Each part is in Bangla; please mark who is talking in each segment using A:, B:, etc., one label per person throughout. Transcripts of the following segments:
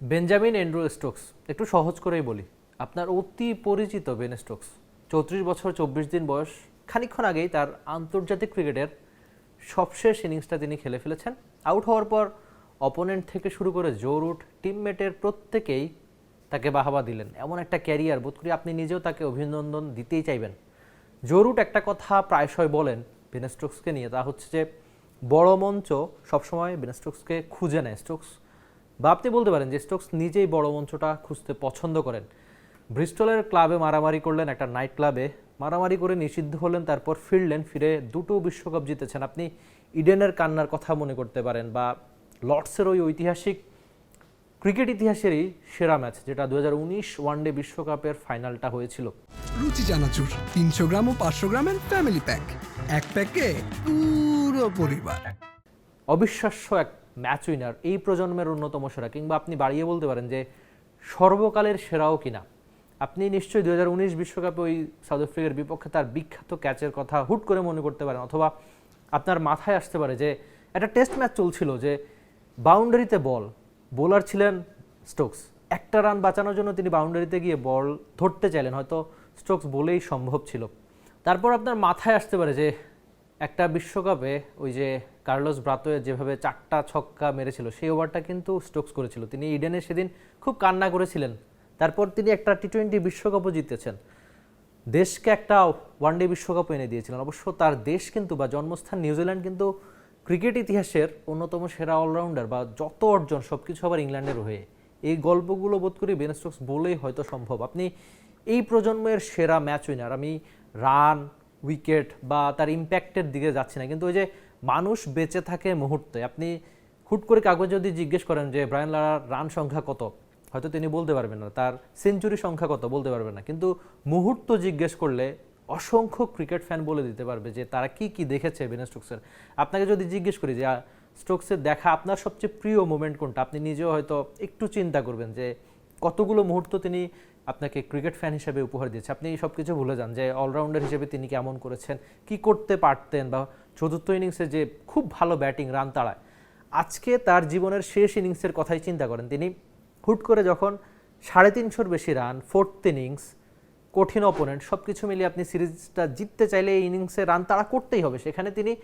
A: বেঞ্জামিন অ্যান্ড্রু স্টোকস, একটু সহজ করেই বলি, আপনার অতি পরিচিত বেন স্টোকস। 34 বছর 24 দিন বয়স। খানিকক্ষণ আগেই তার আন্তর্জাতিক ক্রিকেটের সবশেষ ইনিংসটা তিনি খেলে ফেলেছেন। আউট হওয়ার পর অপোনেন্ট থেকে শুরু করে জো রুট, টিমমেটের প্রত্যেকেই তাকে বাহাবা দিলেন। এমন একটা ক্যারিয়ার, বোধ করি আপনি নিজেও তাকে অভিনন্দন দিতেই চাইবেন। জো রুট একটা কথা প্রায়শই বলেন বেন স্টোকসকে নিয়ে, তা হচ্ছে যে বড় মঞ্চ সবসময় বেন স্টোকসকে খুঁজে নেয়। স্টোকস বা আপনি বলতে পারেন যে স্টোকস নিজেই বড় মঞ্চটা খুঁজতে পছন্দ করেন। ব্রিস্টলের ক্লাবে মারামারি করলেন, একটা নাইট ক্লাবে মারামারি করে নিষিদ্ধ হলেন, তারপর ফিরলেন, ফিরে দুটো বিশ্বকাপ জিতেছেন। আপনি ইডেনের কান্নার কথা মনে করতে পারেন, বা লর্ডসের ওই ঐতিহাসিক ক্রিকেট ইতিহাসেরই সেরা ম্যাচ, যেটা 2019 ওয়ানডে বিশ্বকাপের ফাইনালটা হয়েছিল।
B: রুচি চানাচুর 300 গ্রাম ও 500 গ্রামের ফ্যামিলি প্যাক, এক প্যাকে পুরো পরিবার।
A: অবিশ্বাস্য এক ম্যাচ উইনার, এই প্রজন্মের অন্যতম সেরা, কিংবা আপনি বাড়িয়ে বলতে পারেন যে সর্বকালের সেরাও কিনা। আপনি নিশ্চয়ই 2019 বিশ্বকাপে ওই সাউথ আফ্রিকার বিপক্ষে তার বিখ্যাত ক্যাচের কথা হুট করে মনে করতে পারেন, অথবা আপনার মাথায় আসতে পারে যে একটা টেস্ট ম্যাচ চলছিল, যে বাউন্ডারিতে বল, বোলার ছিলেন স্টোকস, একটা রান বাঁচানোর জন্য তিনি বাউন্ডারিতে গিয়ে বল ধরতে চাইলেন, হয়তো স্টোকস বলেই সম্ভব ছিল। তারপর আপনার মাথায় আসতে পারে যে একটা বিশ্বকাপে ওই যে কার্লোস ব্রাতোয়ে যেভাবে 4টা ছক্কা মেরেছিল, সেই ওভারটা কিন্তু স্টোকস করেছিল। তিনি ইডেনে সেদিন খুব কান্না করেছিলেন। তারপর তিনি একটা টি-20 বিশ্বকাপও জিতেছেন, দেশকে একটা ওয়ানডে বিশ্বকাপও এনে দিয়েছিলেন। অবশ্য তার দেশ কিন্তু বা জন্মস্থান নিউজিল্যান্ড কিন্তু ক্রিকেট ইতিহাসের অন্যতম সেরা অলরাউন্ডার, বা যত অর্জন সব কিছু আবার ইংল্যান্ডের হয়ে। এই গল্পগুলো বোধ করি বেন স্টোকস বলেই হয়তো সম্ভব। আপনি এই প্রজন্মের সেরা ম্যাচ উইনার, আমি রান, উইকেট বা তার ইম্প্যাক্টের দিকে যাচ্ছি না, কিন্তু ওই যে মানুষ বেঁচে থাকে মুহূর্তে। আপনি হুট করে কাগজে যদি জিজ্ঞেস করেন যে ব্রায়ান লারার রান সংখ্যা কত, হয়তো তিনি বলতে পারবেন না, তার সেঞ্চুরি সংখ্যা কত বলতে পারবেন না, কিন্তু মুহূর্ত জিজ্ঞেস করলে অসংখ্য ক্রিকেট ফ্যান বলে দিতে পারবে যে তারা কি কি দেখেছে বেন স্টোকসের। আপনাকে যদি জিজ্ঞেস করি যে স্টোকসের দেখা আপনার সবচেয়ে প্রিয় মোমেন্ট কোনটা, আপনি নিজেও হয়তো একটু চিন্তা করবেন যে কতগুলো মুহূর্ত তিনি আপনাকে ক্রিকেট ফ্যান হিসেবে উপহার দিয়েছে। আপনি সব কিছু ভুলে যান যে অলরাউন্ডার হিসেবে তিনি কেমন করেছেন, কি করতে পারতেন, বা চতুর্থ ইনিংসে যে খুব ভালো ব্যাটিং, রান তাড়ায়। আজকে তার জীবনের শেষ ইনিংসের কথাই চিন্তা করেন। তিনি হুট করে যখন 350-র বেশি রান, ফোর্থ ইনিংস, কঠিন অপোনেন্ট, সব কিছু মিলিয়ে আপনি সিরিজটা জিততে চাইলে এই ইনিংসে রান তাড়া করতেই হবে। সেখানে তিনি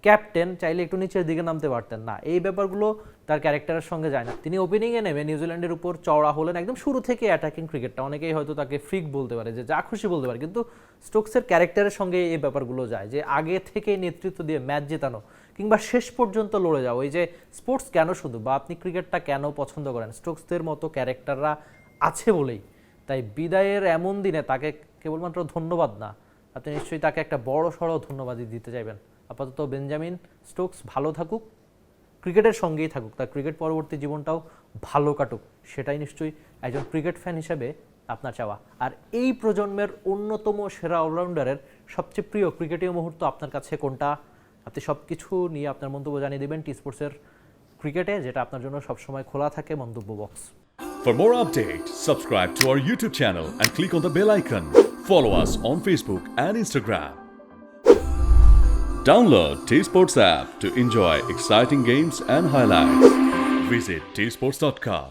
A: ক্যাপ্টেন, চাইলে একটু নিচের দিকে নামতে পারতেন না। এই ব্যাপারগুলো তার ক্যারেক্টারের সঙ্গে যায় না। তিনি ওপেনিংয়ে নেমে নিউজিল্যান্ডের উপর চওড়া হলেন, একদম শুরু থেকে অ্যাটাকিং ক্রিকেটটা। অনেকেই হয়তো তাকে ফ্রিক বলতে পারে, যে যা খুশি বলতে পারে, কিন্তু স্টোকসের ক্যারেক্টারের সঙ্গে এই ব্যাপারগুলো যায়, যে আগে থেকে নেতৃত্ব দিয়ে ম্যাচ জেতানো, কিংবা শেষ পর্যন্ত লড়ে যাও। এই যে স্পোর্টস কেন শুধু, বা আপনি ক্রিকেটটা কেন পছন্দ করেন, স্টোকসদের মতো ক্যারেক্টাররা আছে বলেই। তাই বিদায়ের এমন দিনে তাকে কেবলমাত্র ধন্যবাদ না, আপনি নিশ্চয়ই তাকে একটা বড় সড়ো ধন্যবাদই দিতে চাইবেন। আপাতত বেঞ্জামিন স্টোকস ভালো থাকুক, ক্রিকেটের সঙ্গেই থাকুক, তার ক্রিকেট পরবর্তী জীবনটাও ভালো কাটুক, সেটাই নিশ্চয়ই একজন ক্রিকেট ফ্যান হিসেবে আপনার চাওয়া। আর এই প্রজন্মের অন্যতম সেরা অলরাউন্ডারের সবচেয়ে প্রিয় ক্রিকেটীয় মুহূর্ত আপনার কাছে কোনটা, আপনি সব কিছু নিয়ে আপনার মন্তব্য জানিয়ে দেবেন টি স্পোর্টসের ক্রিকেটে, যেটা আপনার জন্য সবসময় খোলা থাকে, মন্তব্য box.
C: For more updates, subscribe to our YouTube channel and click on the bell icon. Follow us on Facebook and Instagram. Download T Sports app to enjoy exciting games and highlights. Visit tsports.com.